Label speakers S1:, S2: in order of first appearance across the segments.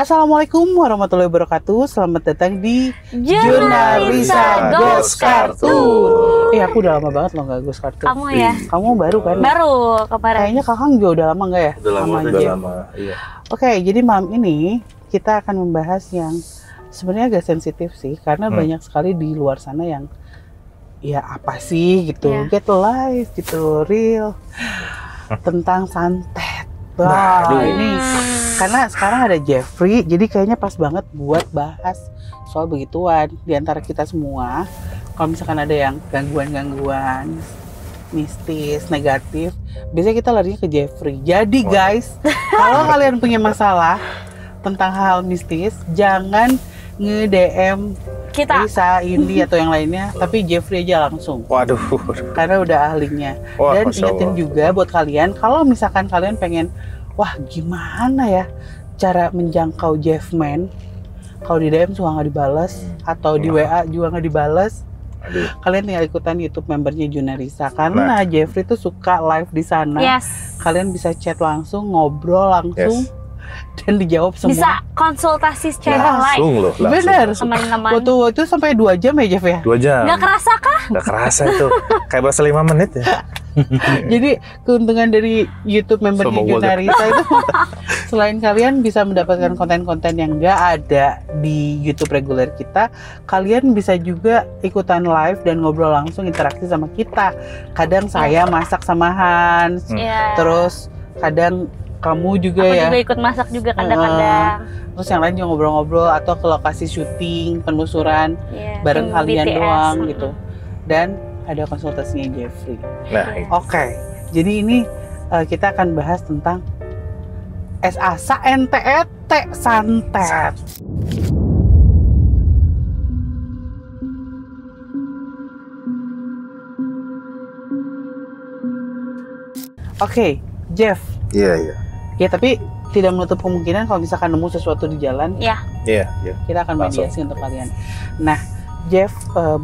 S1: Assalamualaikum warahmatullahi wabarakatuh. Selamat datang di
S2: Jurnalisa Ghost Cartoon.
S1: Aku udah lama banget loh nggak Ghost Cartoon.
S2: Kamu ya?
S1: Kamu baru kan?
S2: Baru kemarin.
S1: Kayaknya Kakang juga udah lama nggak ya?
S3: Udah lama. Iya.
S1: Oke, jadi malam ini kita akan membahas yang sebenarnya agak sensitif sih, karena banyak sekali di luar sana yang ya apa sih gitu, get life gitu, real tentang santet. Wah, ini karena sekarang ada Jeffrey, jadi kayaknya pas banget buat bahas soal begituan di antara kita semua. Kalau misalkan ada yang gangguan-gangguan mistis, negatif, biasanya kita larinya ke Jeffrey. Jadi guys, kalau kalian punya masalah tentang hal mistis, jangan nge-DM
S2: kita,
S1: Risa, Indi atau yang lainnya, tapi Jeffrey aja langsung.
S3: Waduh.
S1: Karena udah ahlinya.
S3: Wah,
S1: Dan
S3: Masya
S1: ingetin
S3: Allah
S1: juga buat kalian, kalau misalkan kalian pengen, wah gimana ya cara menjangkau Jeffman, kalau di DM suka nggak dibales, atau di WA juga nggak dibales, kalian tinggal ikutan YouTube membernya Jurnalisa, karena Jeffrey tuh suka live di sana. Kalian bisa chat langsung, ngobrol langsung, dan dijawab semua.
S2: Bisa konsultasi secara live.
S1: Bener.
S2: Teman-teman.
S1: Waktu itu sampai 2 jam ya Jeff ya?
S3: 2 jam.
S2: Nggak kerasa kah?
S3: Nggak kerasa itu. Kayak berasa 5 menit ya.
S1: Jadi keuntungan dari YouTube membernya Jurnalisa itu selain kalian bisa mendapatkan konten-konten yang nggak ada di YouTube reguler kita, kalian bisa juga ikutan live dan ngobrol langsung, interaksi sama kita. Kadang saya masak sama Hans, terus kadang kamu juga
S2: Aku
S1: ya.
S2: juga ikut masak juga kadang-kadang.
S1: Terus yang lain juga ngobrol-ngobrol atau ke lokasi syuting, penelusuran bareng kalian
S2: BTS
S1: doang gitu. Dan ada konsultasinya Jeffrey.
S3: Nah,
S1: Oke, jadi ini kita akan bahas tentang SANTET santet. Oke, Jeff.
S3: Iya.
S1: Ya, tapi tidak menutup kemungkinan kalau misalkan nemu sesuatu di jalan,
S3: Iya.
S1: kita akan mediasi untuk kalian. Nah, Jeff,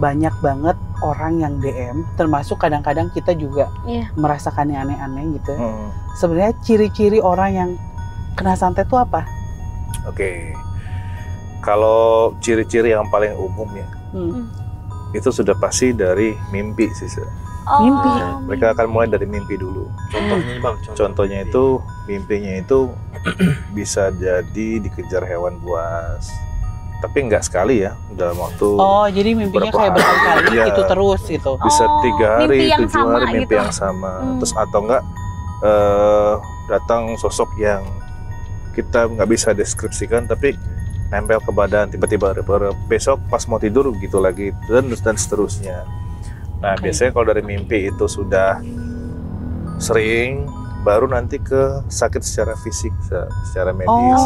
S1: banyak banget orang yang DM, termasuk kadang-kadang kita juga merasakan yang aneh-aneh gitu. Sebenarnya ciri-ciri orang yang kena santet itu apa?
S3: Oke. Kalau ciri-ciri yang paling umum ya, itu sudah pasti dari mimpi sih.
S1: Mimpi.
S3: Mereka akan mulai dari mimpi dulu.
S4: Contohnya Bang,
S3: Contohnya itu mimpinya itu bisa jadi dikejar hewan buas. Tapi nggak sekali ya, dalam waktu.
S1: Oh, jadi mimpinya kayak berkali-kali itu terus gitu.
S3: Bisa 3 hari, 7 hari mimpi
S2: gitu.
S3: yang sama. Terus atau enggak datang sosok yang kita nggak bisa deskripsikan, tapi nempel ke badan tiba-tiba besok pas mau tidur gitu lagi, dan seterusnya. Nah, biasanya kalau dari mimpi itu sudah sering, baru nanti ke sakit secara fisik, secara medis.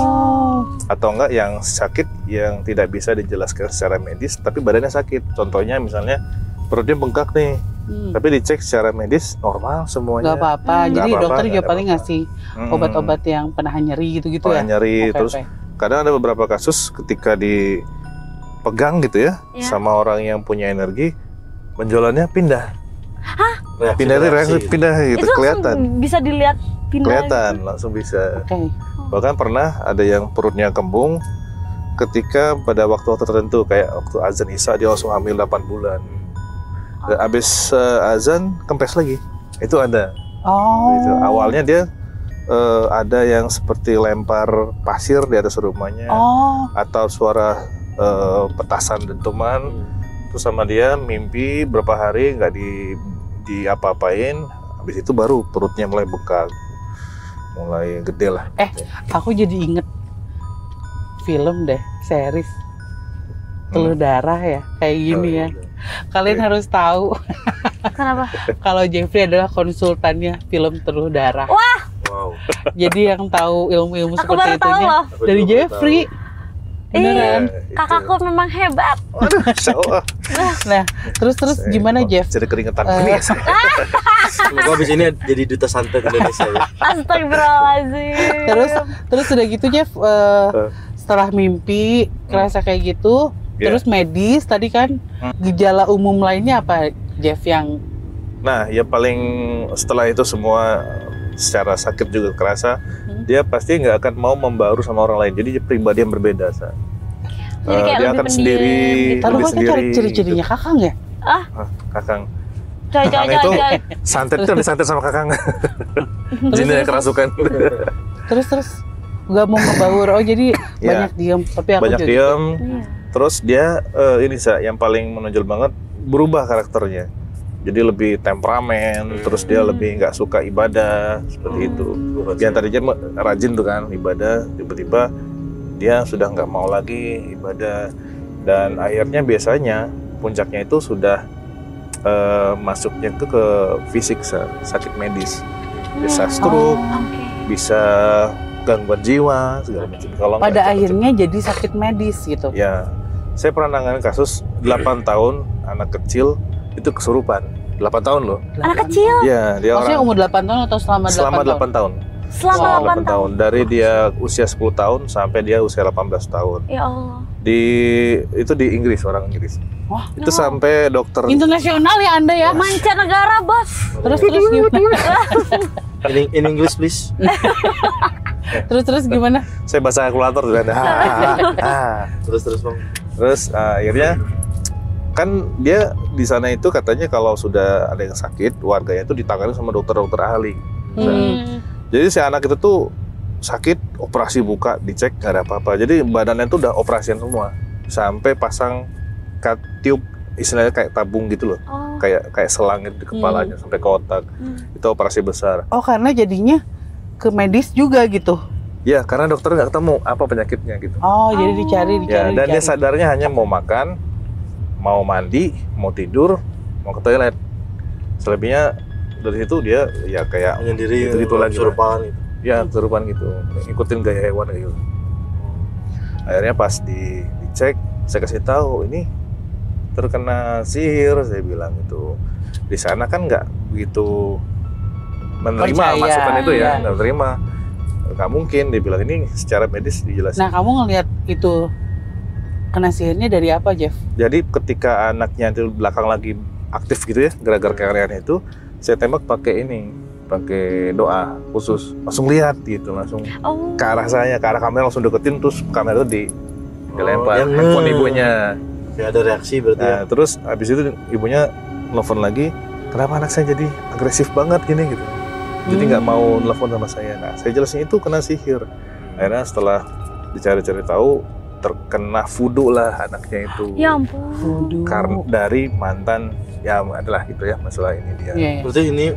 S3: Atau enggak yang sakit yang tidak bisa dijelaskan secara medis, tapi badannya sakit. Contohnya misalnya perutnya bengkak nih, tapi dicek secara medis normal semuanya.
S1: Nggak apa-apa, jadi dokter juga paling ngasih obat-obat yang penahan nyeri gitu-gitu ya?
S3: Penahan nyeri, terus kadang ada beberapa kasus ketika dipegang gitu ya, sama orang yang punya energi, benjolannya pindah.
S2: Hah?
S3: Reaksi pindah gitu,
S2: itu
S3: kelihatan.
S2: Bisa dilihat pindah.
S3: Kelihatan, langsung bisa. Bahkan pernah ada yang perutnya kembung ketika pada waktu tertentu, kayak waktu azan Isya dia langsung hamil 8 bulan. Dan abis azan kempes lagi. Itu ada. Gitu. Awalnya dia ada yang seperti lempar pasir di atas rumahnya, atau suara petasan dentuman. Terus sama dia mimpi berapa hari nggak di apa-apain, habis itu baru perutnya mulai bengkak, mulai gede lah.
S1: Aku jadi inget film deh, series Telur Darah ya, kayak gini ya. Kalian harus tahu.
S2: Kenapa?
S1: Kalau Jeffrey adalah konsultannya film Telur Darah.
S2: Wah.
S1: Jadi yang tahu ilmu-ilmu
S2: Aku
S1: seperti
S2: baru tahu
S1: itunya
S2: loh.
S1: dari Jeffrey. Beneran.
S2: Kakakku memang hebat.
S1: Nah, terus gimana Jeff?
S3: Jadi keringetan ini ya.
S4: Semoga abis ini jadi duta santet Indonesia ya.
S2: Astagfirullahaladzim.
S1: Terus udah gitu Jeff, setelah mimpi kerasa kayak gitu, terus medis tadi kan, gejala umum lainnya apa Jeff yang?
S3: Nah, ya paling setelah itu semua secara sakit juga kerasa, dia pasti nggak akan mau membaur sama orang lain. Jadi dia pribadi yang berbeda.
S2: Jadi kayak
S3: Dia
S2: lebih
S3: akan
S2: pendiam
S3: sendiri,
S2: gitu.
S1: Lalu
S3: lebih
S1: kan
S3: sendiri.
S1: cari ciri-cirinya Kakang ya?
S3: Kakang.
S2: Coy,
S3: Kakang itu santet itu disantet sama Kakang. Jinnya kerasukan.
S1: Terus nggak mau ngebaur. Oh jadi
S3: Ya.
S1: banyak diam. Tapi aku
S3: Banyak
S1: juga.
S3: diam.
S2: Iya.
S3: Terus dia ini yang paling menonjol banget berubah karakternya. Jadi lebih temperamen, terus dia lebih nggak suka ibadah seperti itu. Yang tadinya rajin tuh kan ibadah, tiba-tiba dia sudah nggak mau lagi ibadah, dan akhirnya biasanya puncaknya itu sudah masuknya itu ke fisik, sakit medis, bisa stroke, bisa gangguan jiwa segala macam. Kalau nggak
S1: Pada
S3: cepet-cepet.
S1: akhirnya jadi sakit medis gitu.
S3: Ya, saya pernah nangani kasus 8 tahun anak kecil itu kesurupan. 8 tahun loh.
S2: Anak kecil?
S3: Iya, dia
S1: Maksudnya
S3: orang
S1: umur 8 tahun atau selama 8
S3: selama
S1: tahun?
S3: 8 tahun.
S2: Selama 8 tahun.
S3: Dari dia usia 10 tahun sampai dia usia 18 tahun.
S2: Ya Allah.
S3: Itu di Inggris, orang Inggris.
S1: Wah,
S3: Itu sampai dokter
S1: internasional ya Anda ya?
S2: Mancanegara, Bos.
S1: Terus gimana?
S4: In English please.
S1: Terus gimana?
S3: saya bahasa kalkulator tuh ada.
S4: Terus Bang.
S3: Terus akhirnya kan dia di sana itu katanya kalau sudah ada yang sakit, warganya itu ditangani sama dokter-dokter ahli. Jadi si anak itu tuh sakit, operasi buka, dicek nggak ada apa-apa. Jadi badannya tuh udah operasian semua, sampai pasang tiup, istilahnya kayak tabung gitu loh,
S2: Oh.
S3: kayak selang di kepalanya sampai ke otak. Itu operasi besar.
S1: Oh karena jadinya ke medis juga gitu?
S3: Ya karena dokter nggak ketemu apa penyakitnya gitu.
S1: Oh jadi dicari.
S3: Ya dan dia sadarnya hanya mau makan, mau mandi, mau tidur, mau ke toilet. Selebihnya dari situ dia ya kayak
S4: Menyendiri,
S3: gitu lagi.
S4: kesurupan gitu.
S3: Ya kesurupan gitu, ngikutin gaya hewan gitu. Akhirnya pas dicek, saya kasih tahu ini terkena sihir, saya bilang itu. Di sana kan nggak begitu menerima
S1: Percaya,
S3: masukan itu ya,
S1: ya.
S3: nggak menerima. Nggak mungkin, dia bilang ini secara medis dijelasin.
S1: Nah kamu ngelihat itu kena sihirnya dari apa Jeff?
S3: Jadi ketika anaknya itu belakang lagi aktif gitu ya, gara-gara keanehan itu, saya tembak pakai doa khusus, langsung lihat gitu, langsung
S2: Oh.
S3: ke arah saya, ke arah kamera, langsung deketin, terus kamera itu dilempar
S4: yang
S3: handphone ibunya.
S4: Kayak ada reaksi berarti ya.
S3: Nah, terus habis itu ibunya nelfon lagi, kenapa anak saya jadi agresif banget gini gitu, jadi nggak mau nelfon sama saya. Nah saya jelasin itu kena sihir. Akhirnya setelah dicari-cari tahu, terkena voodoo lah anaknya itu.
S2: Ya ampun.
S1: Waduh.
S3: Karena dari mantan, ya adalah gitu ya masalah ini dia.
S1: Iya, iya.
S4: Berarti ini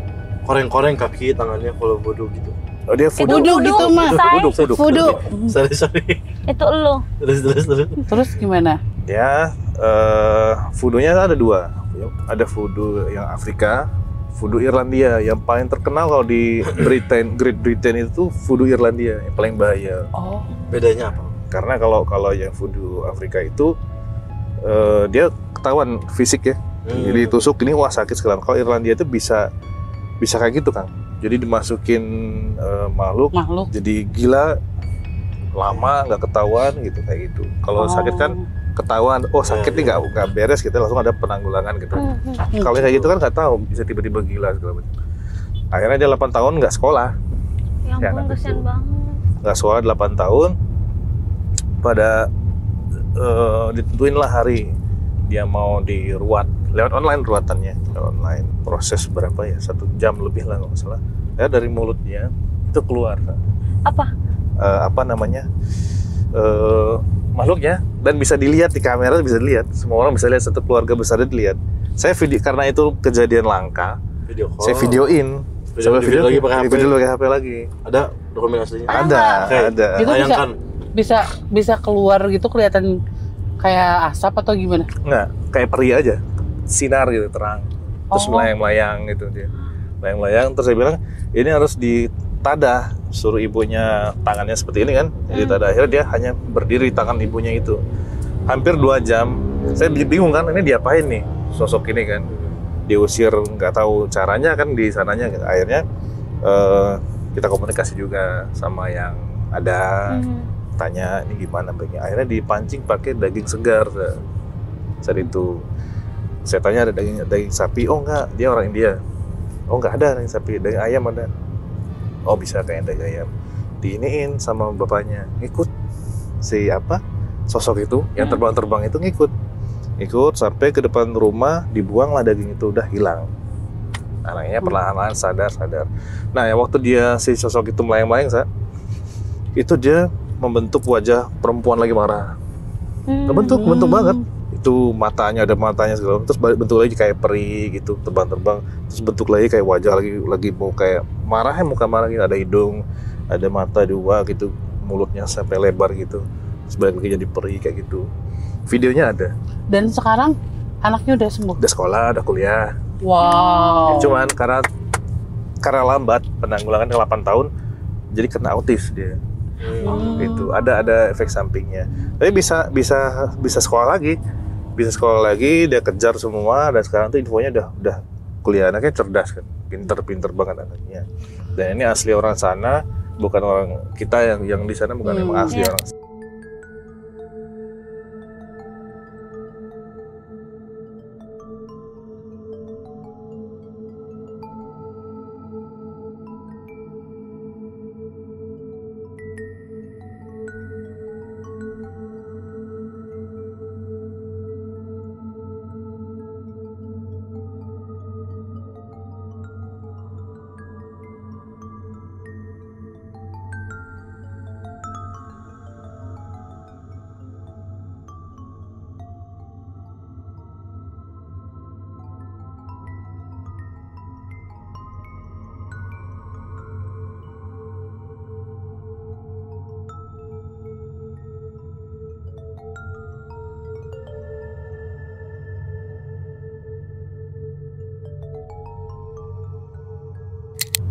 S4: koreng-koreng kaki tangannya kalau bodoh gitu.
S3: Oh dia voodoo.
S1: Voodoo gitu mah. Voodoo.
S4: Sorry.
S2: Itu lo.
S4: Terus.
S1: Terus gimana?
S3: Ya, voodoo-nya ada dua. Ada voodoo yang Afrika, voodoo Irlandia. Yang paling terkenal kalau di Great Britain itu voodoo Irlandia yang paling bahaya.
S1: Oh.
S4: Bedanya apa?
S3: Karena kalau yang voodoo Afrika itu dia ketahuan fisik ya. Jadi tusuk ini wah sakit sekali. Kalau Irlandia itu bisa kayak gitu Kang. Jadi dimasukin makhluk jadi gila, lama nggak ketahuan gitu kayak gitu. Kalau sakit kan ketahuan, oh sakit nih nggak beres, kita langsung ada penanggulangan gitu. Kalau kayak gitu kan nggak tahu, bisa tiba-tiba gila segala macam. Akhirnya dia 8 tahun nggak sekolah.
S2: Ya ampun,
S3: anak
S2: kasihan
S3: itu.
S2: banget.
S3: Nggak sekolah 8 tahun. Pada ditentuin lah hari dia mau diruat lewat online, ruatannya lewat online, proses berapa ya, 1 jam lebih lah nggak salah. Ya dari mulutnya itu keluar
S2: Apa?
S3: namanya makhluknya, dan bisa dilihat di kamera, bisa dilihat, semua orang bisa lihat, satu keluarga besar dilihat. Saya video karena itu kejadian langka,
S4: Video call.
S3: saya videoin. Coba
S4: Video lagi pakai HP.
S3: Video pakai HP lagi.
S4: Ada dokumen aslinya?
S3: Ada.
S1: Itu
S4: Bayangkan.
S1: bisa keluar gitu kelihatan kayak asap atau gimana?
S3: Enggak, kayak peri aja, sinar gitu, terang, terus
S1: Oh.
S3: melayang-layang gitu dia, melayang-layang. Terus saya bilang ini harus ditadah, suruh ibunya tangannya seperti ini kan, jadi tadah. Akhirnya dia hanya berdiri di tangan ibunya itu, hampir 2 jam. Saya bingung kan, ini diapain nih sosok ini kan, diusir nggak tahu caranya kan di sananya. Akhirnya kita komunikasi juga sama yang ada. Tanya ini gimana baiknya, akhirnya dipancing pakai daging segar saat itu. Saya tanya ada daging sapi, oh enggak, dia orang India. Oh enggak ada daging sapi, daging ayam ada. Oh bisa kayak daging ayam. diiniin sama bapaknya, ngikut si sosok itu yang terbang-terbang itu ngikut sampai ke depan rumah, dibuanglah daging itu, udah hilang. Anaknya perlahan-lahan sadar. Nah, ya waktu si sosok itu melayang-layang, itu dia membentuk wajah perempuan lagi marah. Bentuk banget. Itu ada matanya segala, terus bentuk lagi kayak peri gitu, terbang-terbang, terus bentuk lagi kayak wajah lagi mau kayak marah, muka marah gitu, ada hidung, ada mata 2 gitu, mulutnya sampai lebar gitu, terus balik lagi jadi peri kayak gitu. Videonya ada.
S1: Dan sekarang anaknya udah sembuh?
S3: Udah sekolah, udah kuliah.
S1: Wow.
S3: Cuman karena lambat penanggulangan 8 tahun, jadi kena autis dia. Itu ada efek sampingnya. Tapi bisa sekolah lagi, dia kejar semua, dan sekarang tuh infonya udah kuliah. Anaknya cerdas kan, pinter banget anaknya. Dan ini asli orang sana, bukan orang kita yang di sana, bukan emang asli orang sana.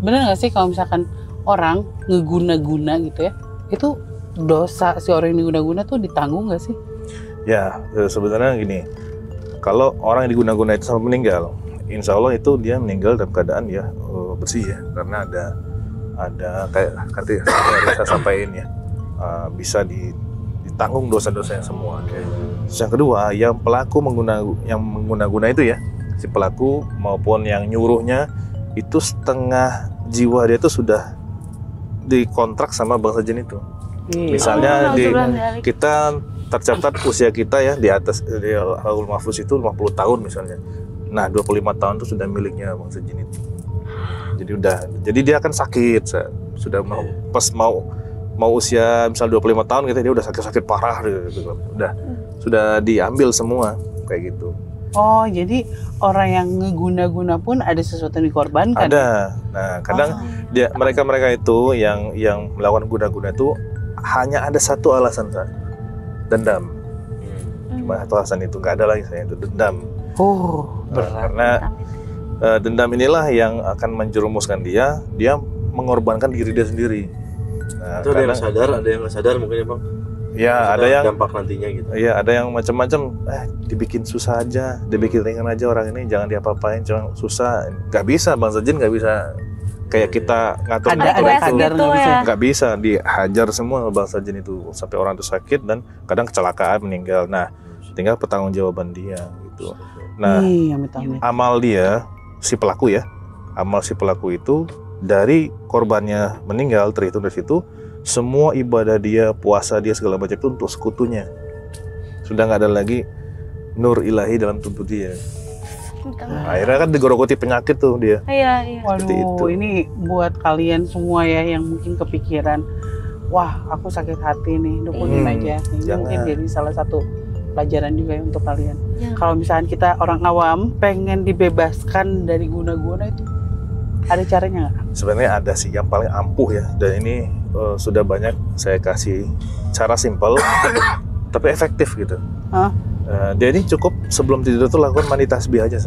S1: Bener nggak sih kalau misalkan orang ngeguna-guna gitu ya, itu dosa si orang yang diguna-guna tuh ditanggung nggak sih?
S3: Ya, sebenarnya gini, kalau orang yang diguna-guna itu sampai meninggal, insya Allah itu dia meninggal dalam keadaan ya bersih ya, karena ada kayak nanti saya sampaikan ya, bisa ditanggung dosa-dosanya semua. Terus yang kedua, yang mengguna-guna itu ya, si pelaku maupun yang nyuruhnya itu setengah jiwa dia itu sudah dikontrak sama bangsa jin itu. Misalnya kita tercatat usia kita ya di atas di Lauhul Mahfuz itu 50 tahun misalnya. Nah, 25 tahun itu sudah miliknya bangsa jin itu. Jadi dia akan sakit, sudah mau usia misal 25 tahun gitu, dia udah sakit parah gitu. Sudah diambil semua kayak gitu.
S1: Oh, jadi orang yang ngeguna-guna pun ada sesuatu yang dikorbankan?
S3: Ada. Nah, kadang mereka itu yang melakukan guna-guna itu hanya ada satu alasan, dendam. Cuma satu alasan itu, nggak ada lagi, itu dendam. Karena dendam inilah yang akan menjerumuskan dia mengorbankan diri dia sendiri. Nah,
S4: itu ada yang sadar, ada yang nggak sadar mungkin ya Bang.
S3: Ya, ada yang
S4: dampak nantinya gitu.
S3: Iya, ada yang macam-macam. Dibikin susah aja, dibikin ringan aja orang ini, jangan diapa-apain, cuma susah. Nggak bisa, bangsa jin nggak bisa kayak kita ngatur. Nggak bisa, dihajar semua bangsa jin itu sampai orang itu sakit dan kadang kecelakaan, meninggal. Nah, tinggal pertanggungjawaban dia gitu. Nah, amal dia si pelaku itu dari korbannya meninggal, terhitung dari situ. Semua ibadah dia, puasa dia, segala macam itu untuk sekutunya. Sudah nggak ada lagi nur ilahi dalam tubuh dia. Akhirnya kan digorogoti penyakit tuh dia.
S2: Iya.
S1: Waduh, ini buat kalian semua ya yang mungkin kepikiran, wah aku sakit hati nih, dukunin aja. Ini mungkin jadi salah satu pelajaran juga ya untuk kalian. Kalau misalnya kita orang awam pengen dibebaskan dari guna-guna itu, ada caranya nggak?
S3: Sebenarnya ada sih, yang paling ampuh ya, dan ini sudah banyak saya kasih cara simpel tapi efektif gitu. Dia ini cukup sebelum tidur itu lakukan mandi tasbih aja.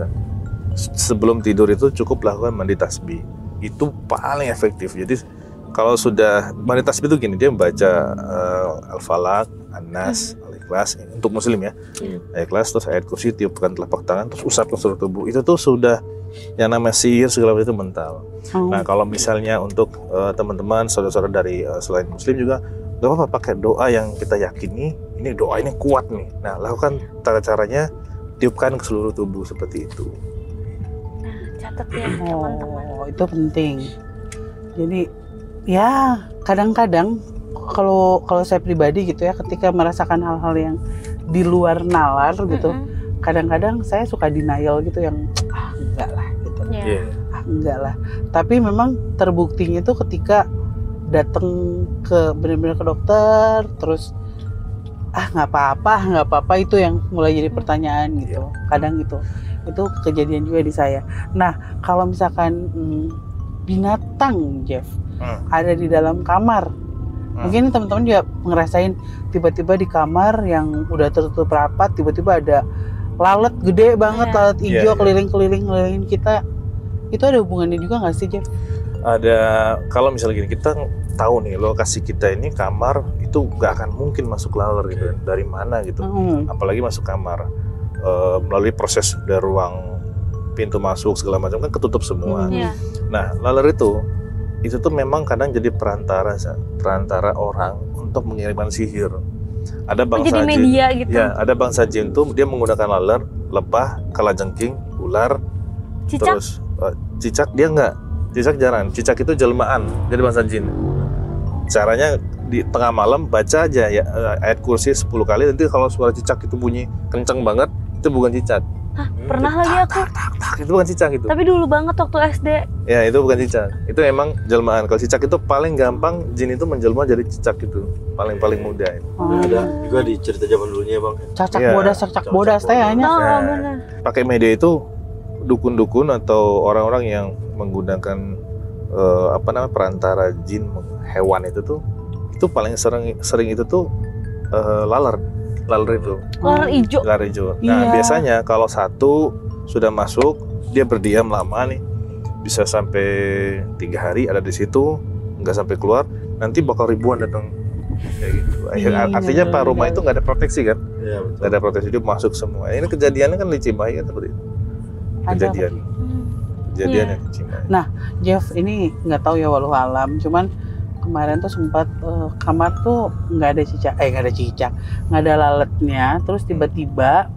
S3: Sebelum tidur itu cukup lakukan mandi tasbih, itu paling efektif. Jadi kalau sudah mandi tasbih itu gini, dia membaca Al-Falaq, An-Nas, Al-Ikhlas untuk muslim ya, Al-Ikhlas, terus ayat kursi, tiupkan telapak tangan, terus usap ke seluruh tubuh. Itu tuh sudah yang namanya sihir segala macam itu mental. Nah, kalau misalnya untuk teman-teman saudara-saudara dari selain muslim juga gak apa-apa pakai doa yang kita yakini, ini doa ini kuat nih. Nah, lakukan cara-caranya, tiupkan ke seluruh tubuh seperti itu.
S2: Nah, catat ya teman-teman.
S1: Itu penting. Jadi Ya, kadang-kadang kalau saya pribadi gitu ya, ketika merasakan hal-hal yang di luar nalar gitu, kadang-kadang saya suka denial gitu yang enggak lah gitu. Enggak lah. Tapi memang terbuktinya itu ketika datang ke benar-benar ke dokter, terus nggak apa-apa itu yang mulai jadi pertanyaan gitu. Kadang itu kejadian juga di saya. Nah, kalau misalkan binatang, Jeff, ada di dalam kamar, mungkin teman-teman juga ngerasain tiba-tiba di kamar yang udah tertutup rapat, tiba-tiba ada lalat gede banget, lalat hijau keliling kita. Itu ada hubungannya juga nggak sih, Jeff?
S3: Ada. Kalau misalnya gini, kita tahu nih lokasi kita ini kamar itu nggak akan mungkin masuk laler gitu, dari mana gitu, apalagi masuk kamar melalui proses dari ruang pintu masuk segala macam kan ketutup semua. Nah, laler itu tuh memang kadang jadi perantara orang untuk mengirimkan sihir. Ada bangsa jin,
S2: media gitu.
S3: Ya, ada bangsa jin tuh dia menggunakan laler, lebah, kalajengking, ular,
S2: cicak?
S3: Terus cicak dia enggak. Cicak jarang. Cicak itu jelmaan dari bangsa jin. Caranya di tengah malam baca aja ya ayat kursi 10 kali, nanti kalau suara cicak itu bunyi kenceng banget, itu bukan cicak.
S2: Hah, pernah lagi aku.
S3: Itu bukan cicak itu.
S2: Tapi dulu banget waktu SD.
S3: Ya, itu bukan cicak. Itu emang jelmaan. Kalau cicak itu paling gampang, jin itu menjelma jadi cicak itu. Paling mudah itu.
S4: Ada juga di cerita zaman dulunya, Bang.
S1: Cacak bodas tayanya.
S3: Pakai media itu dukun-dukun atau orang-orang yang menggunakan perantara jin hewan itu paling sering itu tuh laler itu.
S2: Laler hijau.
S3: Nah, biasanya kalau satu sudah masuk, dia berdiam lama nih, bisa sampai 3 hari ada di situ, nggak sampai keluar, nanti bakal ribuan datang kayak gitu. Artinya Pak rumah itu nggak ada proteksi kan? Iya, betul. Nggak ada proteksi, dia masuk semua. Ini kejadiannya kan di Cimahi kan seperti itu. Kejadian yang di Cimahi.
S1: Nah, Jeff, ini nggak tahu ya walau alam, cuman kemarin tuh sempat kamar tuh nggak ada cicak, nggak ada lalatnya, terus tiba-tiba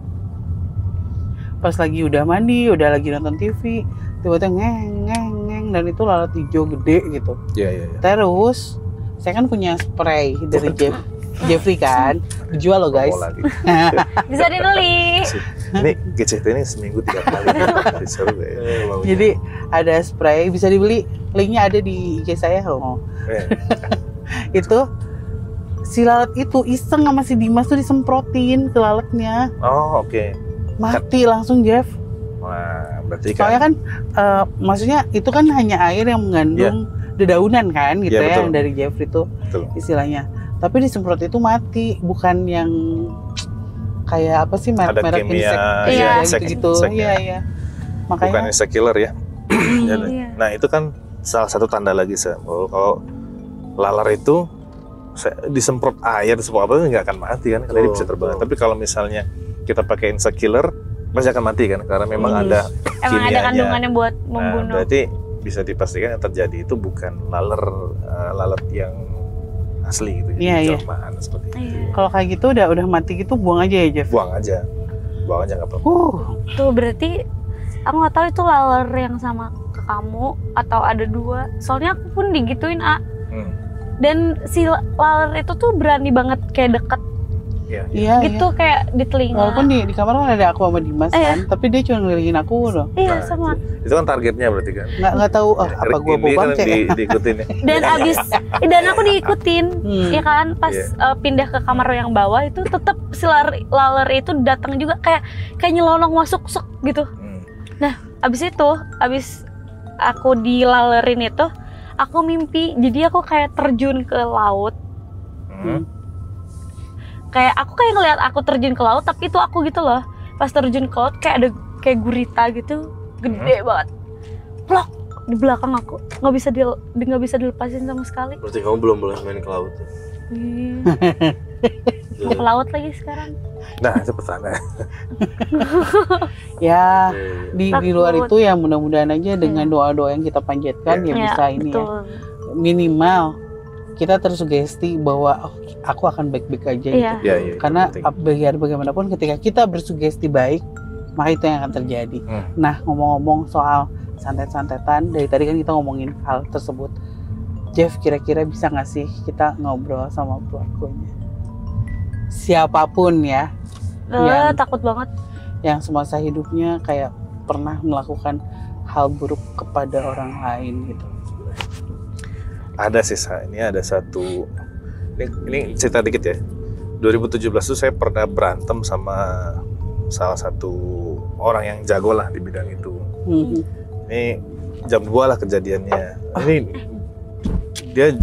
S1: pas lagi udah mandi, udah lagi nonton TV, tiba-tiba ngeng dan itu lalat hijau gede gitu.
S3: Iya.
S1: Terus saya kan punya spray dari Jeffrey kan, dijual loh guys.
S2: Bisa dibeli.
S3: Ini GCT ini seminggu 3 kali. Seru ya.
S1: Jadi ada spray bisa dibeli, linknya ada di IG saya loh. Itu si lalat itu iseng sama si Dimas tuh disemprotin ke lalatnya.
S3: Oh, oke.
S1: Mati langsung, Jeff.
S3: Wah, berarti kan.
S1: Soalnya kan maksudnya itu kan hanya air yang mengandung dedaunan kan gitu ya, yang dari Jeffrey itu istilahnya. Tapi disemprot itu mati, bukan yang kayak apa sih merek insek gitu. Iya. Makanya
S3: bukan insect killer ya. Nah, itu kan salah satu tanda lagi kalau lalar itu disemprot air, disemprot apa nggak akan mati kan, karena dia bisa terbang. Tapi kalau misalnya kita pakai insect killer, pasti akan mati kan, karena memang ada kimianya.
S2: Ada kandungannya buat membunuh.
S3: Berarti bisa dipastikan yang terjadi itu bukan lalat yang asli gitu, jelmaan seperti itu.
S1: Kalau kayak gitu udah mati gitu, buang aja ya, Jeff.
S3: Buang aja nggak apa-apa.
S2: Tuh berarti aku nggak tahu itu laler yang sama ke kamu atau ada 2. Soalnya aku pun digituin dan si laler itu tuh berani banget kayak deket.
S1: Iya.
S2: Kayak di telinga.
S1: Walaupun di kamar kan ada aku sama Dimas kan, tapi dia cuma ngelilingin aku loh.
S2: Iya, sama.
S3: Itu kan targetnya berarti kan.
S1: Nggak tahu apa gue bobam
S3: kan diikutin ya.
S2: Dan aku diikutin, ya kan pas pindah ke kamar yang bawah itu tetap si laler itu datang juga kayak nyelonong masuk gitu. Nah, abis aku dilalerin itu, aku mimpi, jadi aku kayak terjun ke laut. Kayak aku ngeliat aku terjun ke laut, tapi itu aku gitu loh. Pas terjun ke laut kayak ada kayak gurita gitu, gede banget. Plok di belakang aku, nggak bisa dilepasin sama sekali.
S4: Berarti kamu belum boleh main ke laut.
S2: Mau ke laut lagi sekarang.
S3: Nah, itu pertanyaan.
S1: Ya, di luar itu ya mudah-mudahan aja dengan doa-doa yang kita panjatkan ya bisa ini betul. Ya. Minimal kita tersugesti bahwa aku akan baik-baik aja gitu. Karena biar bagaimanapun ketika kita bersugesti baik, maka itu yang akan terjadi. Nah, ngomong-ngomong soal santet-santetan, dari tadi kan kita ngomongin hal tersebut. Jeff, kira-kira bisa nggak sih kita ngobrol sama pelakunya? Siapapun ya.
S2: Takut banget.
S1: Yang semasa hidupnya kayak pernah melakukan hal buruk kepada orang lain gitu.
S3: Ada sih, ini ada satu. Ini cerita dikit ya. 2017 itu saya pernah berantem sama salah satu orang yang jago lah di bidang itu. Ini jam 2 lah kejadiannya. Ini dia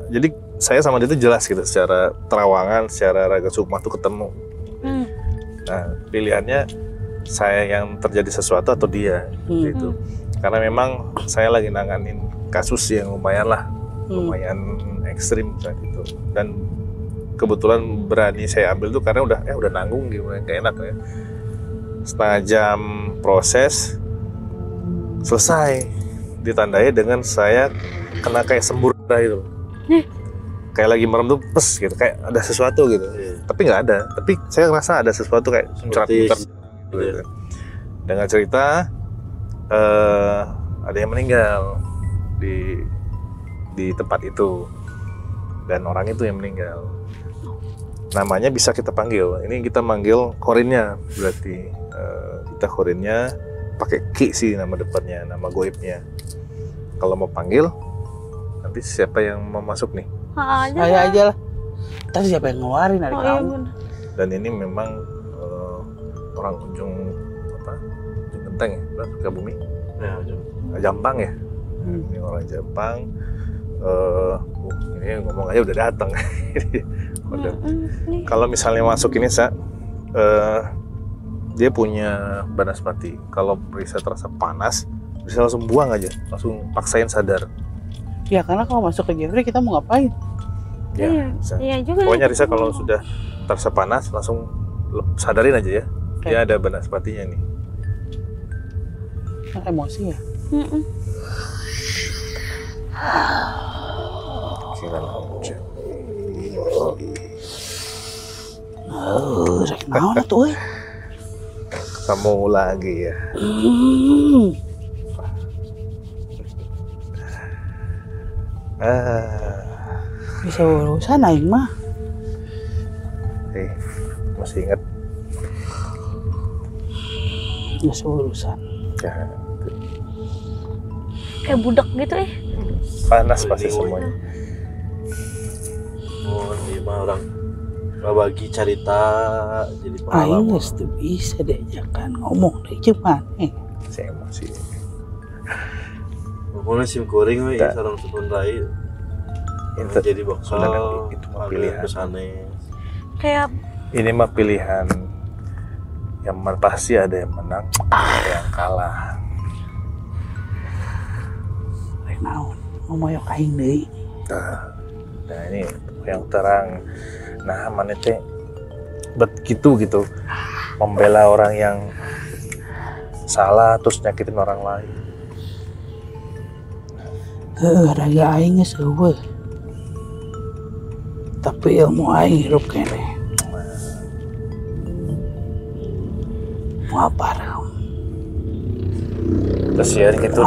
S3: jadi saya sama dia itu jelas gitu secara terawangan, secara raga sukma tuh ketemu. Nah, pilihannya saya yang terjadi sesuatu atau dia gitu. Karena memang saya lagi nanganin kasus yang lumayan ekstrim saat itu. Dan kebetulan berani saya ambil tuh karena udah nanggung gitu, kayak enak ya. Setengah jam proses selesai, ditandai dengan saya kena kayak sembur gitu. Kayak lagi merem tuh pes gitu, kayak ada sesuatu gitu. Tapi nggak ada, tapi saya ngerasa ada sesuatu kayak muncrat-muncrat gitu. Dengan cerita ada yang meninggal di tempat itu, dan orang itu yang meninggal. Namanya bisa kita panggil. Ini kita manggil korinnya, berarti kita korinnya pakai Ki sih nama depannya, nama goibnya. Kalau mau panggil, nanti siapa yang mau masuk nih?
S1: Saya aja lah. Tapi siapa yang ngeluarin dari kamu?
S2: Iya,
S3: dan ini memang orang ujung Genteng ya, Sukabumi. Jampang ya. Ini orang Jampang. Ini ngomong aja udah datang. Kalau misalnya masuk ini dia punya banaspati. Kalau bisa terasa panas, bisa langsung buang aja, langsung paksain sadar.
S1: Ya karena kalau masuk ke Jeffrey kita mau ngapain?
S2: Iya juga.
S3: Pokoknya Risa kalau sudah terasa panas langsung sadarin aja ya. Dia ada banaspatinya nih.
S1: Emosi ya. Rek naon tuh euy?
S3: Kamu lagi ya.
S1: Bisa urusan aing mah.
S3: Masih ingat?
S1: Bisa urusan.
S3: Ya.
S2: Kayak budak gitu
S3: Panas pasti semuanya.
S4: Ini mah orang bagi cerita jadi pengalaman.
S1: Aing tuh bisa diajakan ngomong deh cuman
S3: Saya emosi.
S4: Pokoknya sim kuring we sareng sukun rai. Jadi bakal
S3: itu mah pilihan.
S4: Kesane.
S2: kayak
S3: Ini mah pilihan. Yang pasti ada yang menang, ada yang kalah.
S1: rek naon ngomoyok aing deui.
S3: Nah ini yang terang. Nah mana teh begitu gitu membela orang yang salah terus nyakitin orang lain.
S1: Raga aing geus eueuh. Tapi ilmu aing hirup keneh. Mau apa?
S3: Terus ya gitu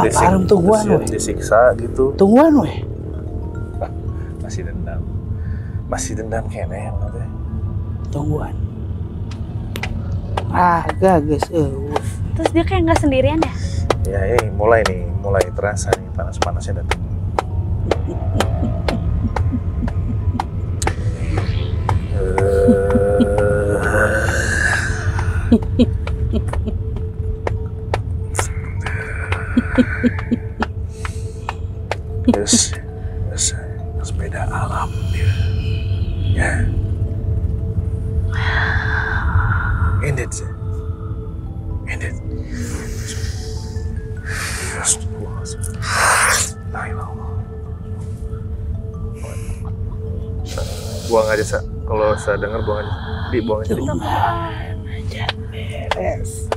S3: disiksa gitu.
S1: Tungguan weh.
S3: Masih dendam keneh emang teh.
S1: Tungguan. Geus eueuh.
S2: terus dia kayak nggak sendirian ya?
S3: Ya ini mulai terasa nih panas-panasnya datang. Terus sepeda alam dia. Ya. Ended. Buang aja Sa. Kalau saya dengar buang aja. Buang aja.
S1: Tungguan aja beres.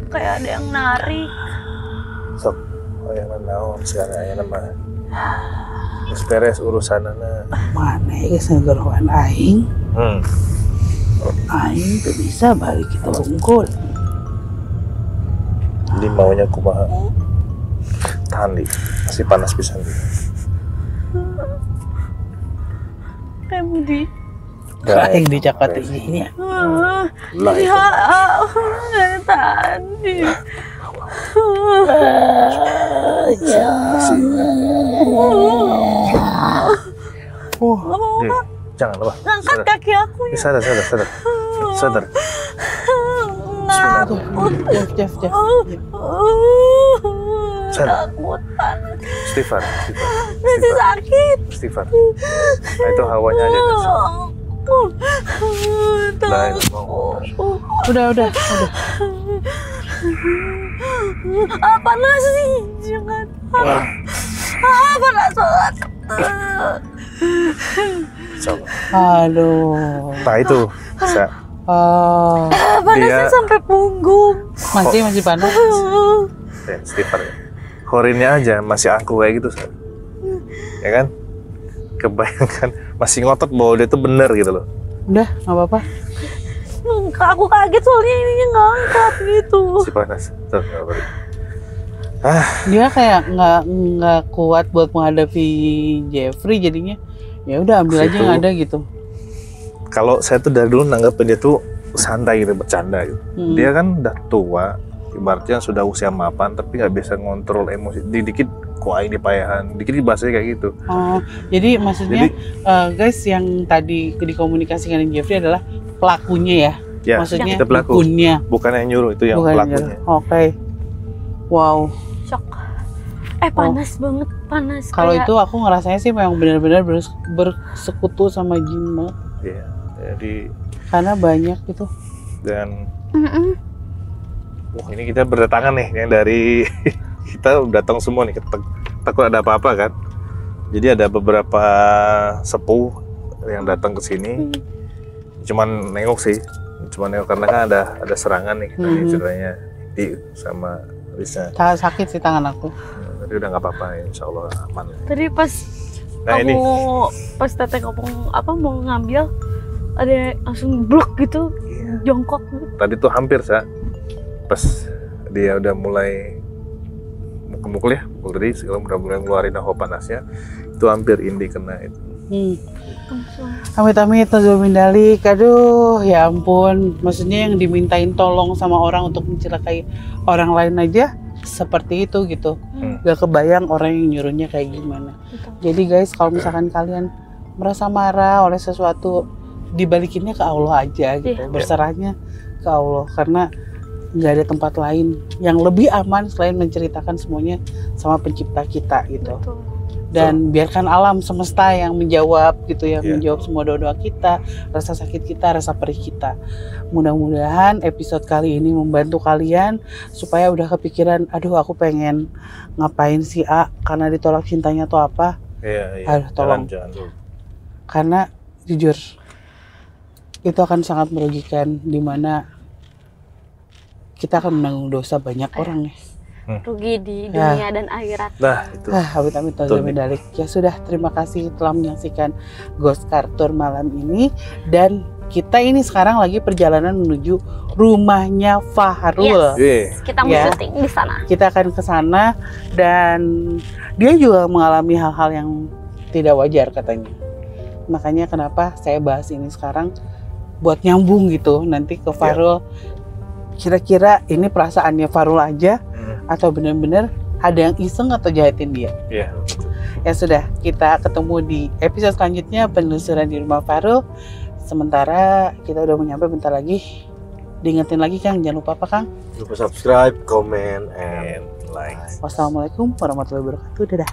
S2: Kayak ada yang narik.
S3: Sok, yang naon sekarang aya mah. Geus beres urusanana.
S1: Mana geus nggeroan aing? Aing tuh bisa balik kita unggul.
S3: Jadi maunya kumaha? Tahan Li, masih panas pisan Li.
S2: Kayak Budi.
S1: Kayak dicakot ini ya.
S2: Tadi.
S3: Jangan lupa.
S2: Angkat kaki aku ya.
S3: Sadar.
S1: Jeff.
S3: Sadar. Istighfar.
S2: Masih sakit.
S3: Istighfar. Nah, itu hawanya aja.
S1: Udah.
S2: Panas sih, jangan. Panas banget.
S1: Aduh.
S3: Nah itu bisa.
S2: Panasnya sampai punggung.
S1: Masih panas.
S3: Istighfar ya. Horinnya aja masih angku kayak gitu, Sa. Ya kan? Kebayangkan masih ngotot bahwa dia tuh bener gitu loh.
S1: Udah, nggak apa-apa.
S2: Aku kaget soalnya ininya ngangkat gitu.
S3: Masih panas. Tuh, nggak apa-apa.
S1: Dia kayak nggak kuat buat menghadapi Jeffrey, jadinya ya udah ambil aja yang ada gitu.
S3: Kalau saya tuh dari dulu nanggepin dia tuh santai gitu, bercanda gitu. Dia kan udah tua, ibaratnya sudah usia mapan, tapi nggak bisa ngontrol emosi. Dikit kok ini payahan, dikit bahasanya kayak gitu.
S1: Oh, jadi maksudnya guys, yang tadi dikomunikasikan dengan Jeffrey adalah pelakunya ya?
S3: Ya,
S1: maksudnya
S3: kita pelaku.
S1: dukunnya.
S3: Bukan yang nyuruh, itu yang
S1: Bukan
S3: pelakunya.
S1: Oke. Wow.
S2: Shock. Panas banget, panas.
S1: Kalau itu aku ngerasanya sih memang benar-benar bersekutu sama jin banget.
S3: Iya, jadi
S1: karena banyak gitu.
S3: Dan wah, ini kita berdatangan nih yang dari kita datang semua nih, takut ada apa-apa kan. Jadi ada beberapa sepuh yang datang ke sini. Cuman nengok karena kan ada serangan nih ceritanya di sama Risa.
S1: Sakit sih tangan aku.
S3: Tapi udah nggak apa-apa, insya Allah aman.
S2: Tadi pas pas teteh ngomong apa mau ngambil, ada langsung blok gitu, jongkok.
S3: Tadi tuh hampir pas dia udah mulai mukul ya, tadi udah mulai ngeluarin hawa panasnya, itu hampir Indi kena itu.
S1: Amit-amit Nazul Mindalik. Aduh, ya ampun. Maksudnya yang dimintain tolong sama orang untuk mencelakai orang lain aja seperti itu gitu. Gak kebayang orang yang nyuruhnya kayak gimana. Jadi guys, kalau misalkan kalian merasa marah oleh sesuatu, dibalikinnya ke Allah aja gitu. Berserahnya ke Allah, karena nggak ada tempat lain yang lebih aman selain menceritakan semuanya sama pencipta kita gitu. Dan biarkan alam semesta yang menjawab gitu, yang menjawab semua doa-doa kita, rasa sakit kita, rasa perih kita. Mudah-mudahan episode kali ini membantu kalian supaya udah kepikiran, aduh aku pengen ngapain sih karena ditolak cintanya atau apa. Aduh tolong. Jangan. Karena jujur itu akan sangat merugikan, dimana kita akan menanggung dosa banyak orang nih.
S2: Rugi di dunia dan akhirat.
S3: Nah, itu.
S1: Amit-amit Nazul Mindalik. Ya sudah, terima kasih telah menyaksikan Ghost Cartoon malam ini. Dan kita ini sekarang lagi perjalanan menuju rumahnya Fahrul.
S2: Kita mau syuting di sana.
S1: Kita akan ke sana dan dia juga mengalami hal-hal yang tidak wajar katanya. Makanya kenapa saya bahas ini sekarang, buat nyambung gitu nanti ke Fahrul. Kira-kira ini perasaannya Fahrul aja atau benar-benar ada yang iseng atau jahatin dia? Ya sudah, kita ketemu di episode selanjutnya penelusuran di rumah Fahrul. Sementara kita udah menyampai bentar lagi. Diingetin lagi Kang, jangan lupa apa Kang?
S4: Lupa subscribe, comment, and like.
S1: Wassalamualaikum warahmatullahi wabarakatuh. Dadah.